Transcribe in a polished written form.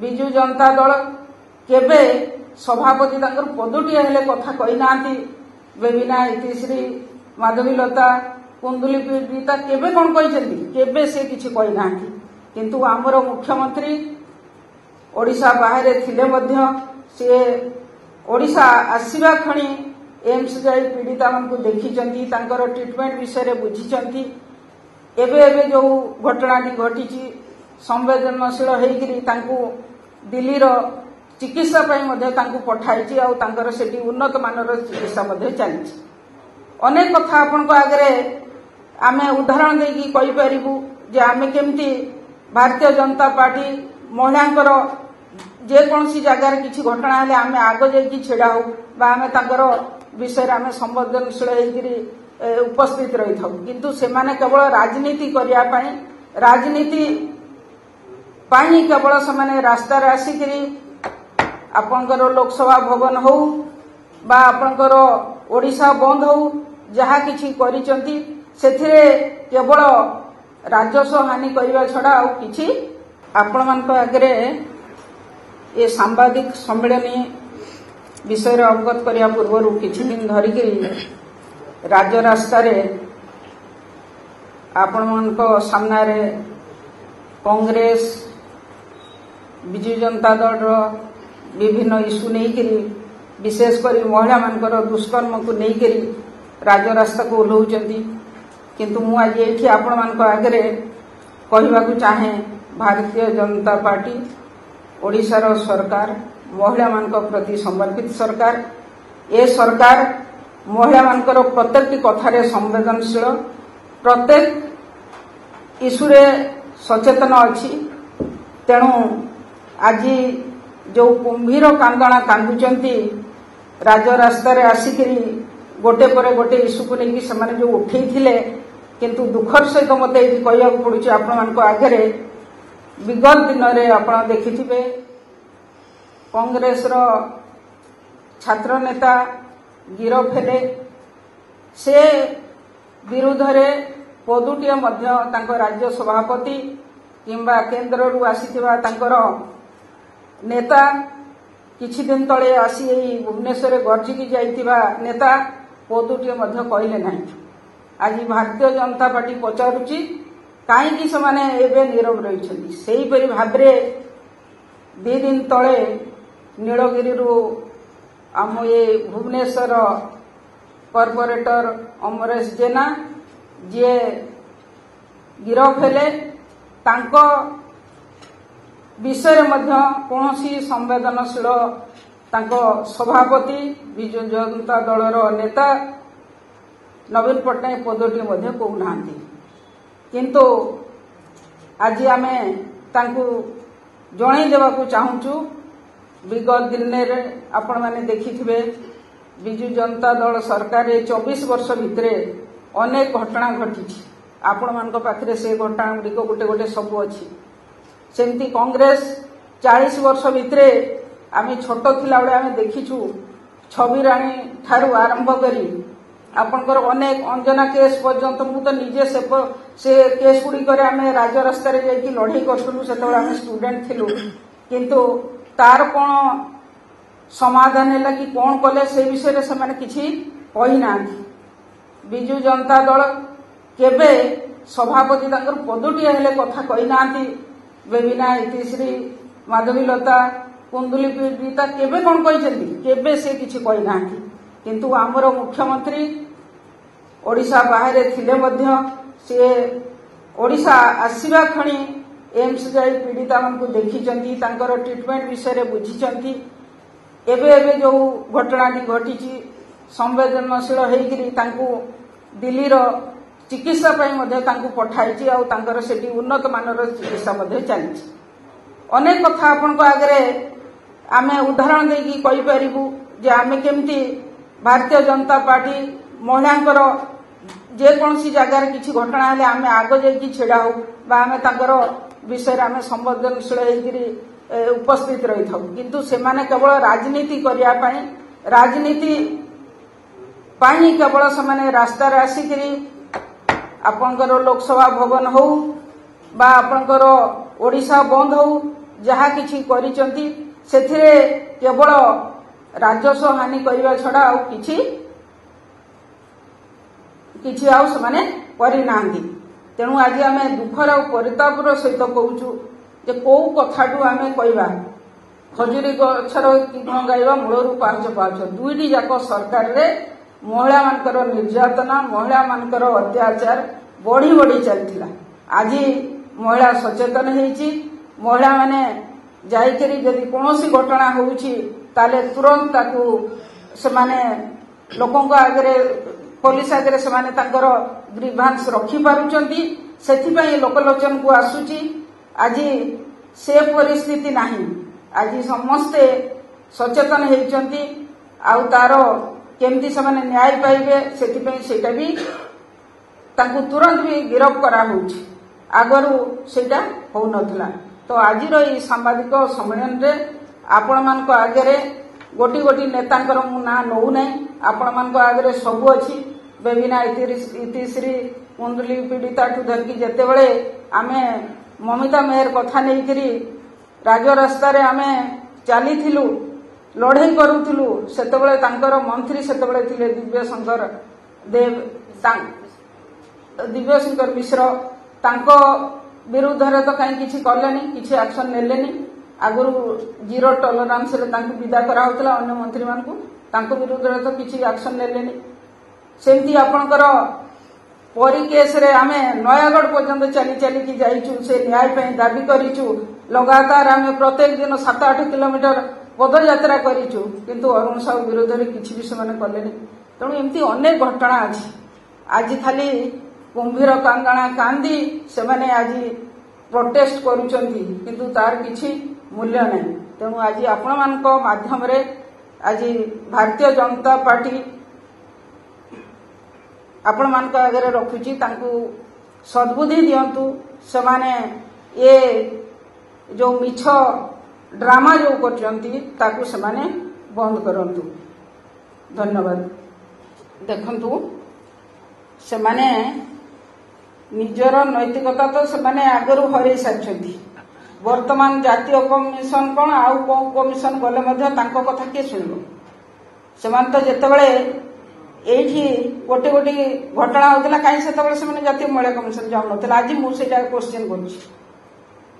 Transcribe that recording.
विजु जनता दल केबे सभापति तांकर पदोटी हेले कथा कही नांती बेबिना इतिश्री माधवीलता कुंदुली पीड़िता केबे कौन कहते केबे से किछि कही नांती किंतु आमर मुख्यमंत्री ओडिशा बाहर थिले मध्य से ओडिशा आसीबा खणी एम्स जाई पीड़िता मानकु देखिचंती तांकर ट्रीटमेंट विषय बुझीचंती एबे एबे जो घटनाटी घटी संवेदनशील होइकरी तांकु दिल्ली रो चिकित्सा पई मध्ये तांकु पठाइची आ तांकर सेठी उन्नत मानर चिकित्सा मध्ये चलीची अनेक कथा आपन को आगरे आमे उदाहरण देकी कहि परिबु जे आमे केमती भारतीय जनता पार्टी महिलांकर जे कोनसी जगार किछि घटना हेले आमे आगो जेकी छेड़ा हो बा आमे तांकर विषय आमे संवेदनशील होइकरी उपस्थित रही था किंतु सेमाने केवल राजनीति करिया पई राजनीति पाई केवल सेमाने रास्ता रे आसिकरी आपनकर लोकसभा भवन हो बा आपनकर ओडिशा बंद हो जहा किछि करिचंती सेथिरे केवल राजस्व हानि करिवा छडा आ किछि आपण मान को आगरे ए सांबादिक सम्मेलनी विषय रे अवगत करिया पूर्व किछि दिन धरिकरी राज्य रास्ता रे आपण मान को सामना रे कांग्रेस विजु जनता दल रो विभिन्न इश्यू नहीं करी विशेषकर महिला मानकर दुष्कर्म को नहीं करी राज्य रास्ता को ओह्लौचंती किंतु मु आज एठी आपण मान को आगरे कहबा को चाहे भारतीय जनता पार्टी ओडिशा रो सरकार महिला मान को प्रति समर्पित सरकार ए सरकार महिला मानकर प्रत्येक कथारे संवेदनशील प्रत्येक इश्यू रे सचेतन अच्छी तेणु आज जो कुंभीर कांदणा कांदुचंती राज्य रास्ता रे आसिकरी गोटे पर गोटे इश्यू को लेकिन से जो उठे किंतु दुखर सहित मत ये कहया पड़ुछि आपण मान को आगे विगत दिन रे आपण देखिथिबे कांग्रेस रो छात्र नेता गिरफ हेले से विरुद्ध रे पदुटिए मध्य तांको राज्य सभापति किंबा केंद्र रु आसीथिबा तांकर नेता किछि दिन तळे आसी एई भुवनेश्वर गर्जिकी जाइथिबा नेता पदुटिए मध्य कहले नाही आज भारतीय जनता पार्टी पचारुची काईकि समाने एबे नीरव रहिछन्ती सेही परि भाबरे 2 दिन तळे नीलगिरी रु आम ये भुवनेश्वर कॉर्पोरेटर अमरेश जेना जे गिरफ हेले तांको विषय मध्य कोनोसी संवेदनशील तांको सभापति विजु जनता दलर नेता नवीन पट्टनायक पदटी मध्य कहू नांती किंतु आज आमे तांको जणाई देबाकू चाहूचु विगत दिन आपण माने देखिथिबे विजु जनता दल सरकार 24 वर्ष भितरे अनेक घटना घटी आपण मान पाखरे से घटना गुड़िक गोटे गोटे सब अच्छी सेमती कांग्रेस 40 वर्ष भितरे आमे छोट थिला बेले आमे देखिछु छवि राणी ठारू आरंभ करी आपनकर अनेक अंजना केस पर्यंत मु तो निजे से केस गुड़ी करे आमे राज्य रास्ता रे जाई कि लड़ाई करथुलु सेतबे आमे स्टूडेंट थिलु किंतु तार कौन समाधान है कि कौन कले से विषय से माने किछि कही नांती विजु जनता दल केबे सभापति तांकर पदोटी हेले कथा कही नांती बेबिना इतिश्री माधवीलता कुंदुली पीड़िता केबे कौन कहते केबे से किछि कही नांती किंतु आमर मुख्यमंत्री ओडिशा बाहर थिले मध्य से ओडिशा आसीबा खणी एम्स जाई पीड़िता मानकु देखिचंती तांकर ट्रीटमेंट विषय बुझीचंती एबे एबे जो घटनाटी घटी संवेदनशील होइकरी तांकु दिल्ली रो चिकित्सा पई मध्ये तांकु पठाइची आ तांकर सेठी उन्नत मानर चिकित्सा मध्ये चलीची अनेक कथा आपन को आगरे आमे उदाहरण देकी कहि परिबु जे आमे केमती भारतीय जनता पार्टी महिलांकर जे कोनसी जगार किछि घटना हेले आमे आगो जेकी छेड़ा हो बा आमे तांकर विषय आमे संवेदनशील होइकरी उपस्थित रही था किंतु सेमाने केवल राजनीति करिया पई राजनीति पाई केवल सेमाने रास्ता रे आसिकरी आपनकर लोकसभा भवन हो बा आपनकर ओडिशा बंद हो ଯାହା କିଛି କରିଛନ୍ତି ସେଥିରେ କେବଳ ରାଜସ୍ୱ ହାନି କରିବା ଛଡା ଆଉ କିଛି ଆଉ ସେମାନେ କରିନାହାନ୍ତି। ତେଣୁ ଆଜି ଆମେ ଦୁଃଖର ଆଉ ପରିତାପର ସହିତ କହୁଛୁ ଯେ କୋଉ କଥାଠୁ ଆମେ କହିବା ଖଜୁରୀ ଗଛର କି ଗୁଣ ଗାଇବା ମୂଳରୁ ପାହାଚ ପାହାଚ। ଦୁଇଟି ଯାକ ସରକାରରେ ମହିଳାମାନଙ୍କର ନିର୍ଯାତନା, ମହିଳାମାନଙ୍କର ଅତ୍ୟାଚାର ବଢି ବଢି ଚାଲିଥିଲା। ଆଜି ମହିଳା ସଚେତନ ହେଇଛି। ମହିଳାମାନେ ଯାଇକରି ଯଦି କୌଣସି ଘଟଣା ହେଉଛି ତାହେଲେ ତୁରନ୍ତ ତାକୁ ସେମାନେ ଲୋକଙ୍କ ଆଗରେ, ପୋଲିସ ଆଗରେ ସେମାନେ ତାଙ୍କର ଗ୍ରିଭାନ୍ସ ରଖିପାରୁଛନ୍ତି। ସେଥିପାଇଁ ଲୋକଲୋଚନକୁ ଆସୁଛି। ଆଜି ସେ ପରିସ୍ଥିତି ନାହିଁ। ଆଜି ସମସ୍ତେ ସଚେତନ ହେଇଛନ୍ତି। ଆଉ ତାର କେମିତି ସେମାନେ ନ୍ୟାୟ ପାଇବେ ସେଥିପାଇଁ ସେଇଟା ବି ତାଙ୍କୁ ତୁରନ୍ତ ବି ଗିରଫ କରାହଉଛି। ଆଗରୁ ସେଇଟା ହଉନଥିଲା। ତ ଆଜିର ଏହି ସାମ୍ବାଦିକ ସମ୍ମିଳନୀରେ ଆପଣମାନଙ୍କ ଆଗରେ ଗୋଟି ଗୋଟି ନେତାଙ୍କର ମୁଁ ନାଁ ନେଉନାହିଁ। ଆପଣମାନଙ୍କ ଆଗରେ ସବୁ ଅଛି। ବେବିନା ଇତିଶ୍ରୀ କୁନ୍ଦୁଲି ପୀଡ଼ିତାଠୁ ଧରିକି ଯେତେବେଳେ ଆମେ ମମିତା ମେହେର କଥା ନେଇକରି ରାଜରାସ୍ତାରେ ଆମେ ଚାଲିଥିଲୁ, ଲଢ଼େଇ କରୁଥିଲୁ, ସେତେବେଳେ ତାଙ୍କର ମନ୍ତ୍ରୀ ସେତେବେଳେ ଥିଲେ ଦିବ୍ୟଶଙ୍କର ମିଶ୍ର। ତାଙ୍କ ବିରୁଦ୍ଧରେ ତ କାହିଁ କିଛି କଲେନି, କିଛି ଆକ୍ସନ ନେଲେନି। ଆଗରୁ ଜିରୋ ଟଲରାନ୍ସରେ ତାଙ୍କୁ ବିଦା କରାହେଉଥିଲା ଅନ୍ୟ ମନ୍ତ୍ରୀମାନଙ୍କୁ, ତାଙ୍କ ବିରୁଦ୍ଧରେ ତ କିଛି ଆକ୍ସନ ନେଲେନି। ସେମିତି ଆପଣଙ୍କର ପରୀ କେସରେ ଆମେ ନୟାଗଡ଼ ପର୍ଯ୍ୟନ୍ତ ଚାଲି ଚାଲିକି ଯାଇଛୁ, ସେ ନ୍ୟାୟ ପାଇଁ ଦାବି କରିଛୁ। ଲଗାତାର ଆମେ ପ୍ରତ୍ୟେକ ଦିନ 7-8 କିଲୋମିଟର ପଦଯାତ୍ରା କରିଛୁ, କିନ୍ତୁ ଅରୁଣ ସାହୁ ବିରୋଧରେ କିଛି ବି ସେମାନେ କଲେନି। ତେଣୁ ଏମିତି ଅନେକ ଘଟଣା ଅଛି। ଆଜି ଖାଲି କୁମ୍ଭୀର କାଙ୍ଗଣା କାନ୍ଦି ସେମାନେ ଆଜି ପ୍ରୋଟେଷ୍ଟ କରୁଛନ୍ତି, କିନ୍ତୁ ତାର କିଛି ମୂଲ୍ୟ ନାହିଁ। ତେଣୁ ଆଜି ଆପଣମାନଙ୍କ ମାଧ୍ୟମରେ ଆଜି ଭାରତୀୟ ଜନତା ପାର୍ଟି ଆପଣମାନଙ୍କ ଆଗରେ ରଖୁଛି, ତାଙ୍କୁ ସଦ୍ବୁଦ୍ଧି ଦିଅନ୍ତୁ। ସେମାନେ ଏ ଯୋଉ ମିଛ ଡ୍ରାମା ଯୋଉ କରୁଛନ୍ତି ତାକୁ ସେମାନେ ବନ୍ଦ କରନ୍ତୁ। ଧନ୍ୟବାଦ। ଦେଖନ୍ତୁ, ସେମାନେ ନିଜର ନୈତିକତା ତ ସେମାନେ ଆଗରୁ ହରେଇ ସାରିଛନ୍ତି। ବର୍ତ୍ତମାନ ଜାତୀୟ କମିଶନ କ'ଣ ଆଉ କୋଉ କମିଶନ ଗଲେ ମଧ୍ୟ ତାଙ୍କ କଥା କିଏ ଶୁଣିବ? ସେମାନେ ତ ଯେତେବେଳେ ଏଇଠି ଗୋଟି ଗୋଟି ଘଟଣା ହଉଥିଲା, କାହିଁ ସେତେବେଳେ ସେମାନେ ଜାତୀୟ ମହିଳା କମିଶନ ଯାଉନଥିଲା? ଆଜି ମୁଁ ସେଇଟା କ୍ୱେଶ୍ଚିନ୍ କରୁଛି।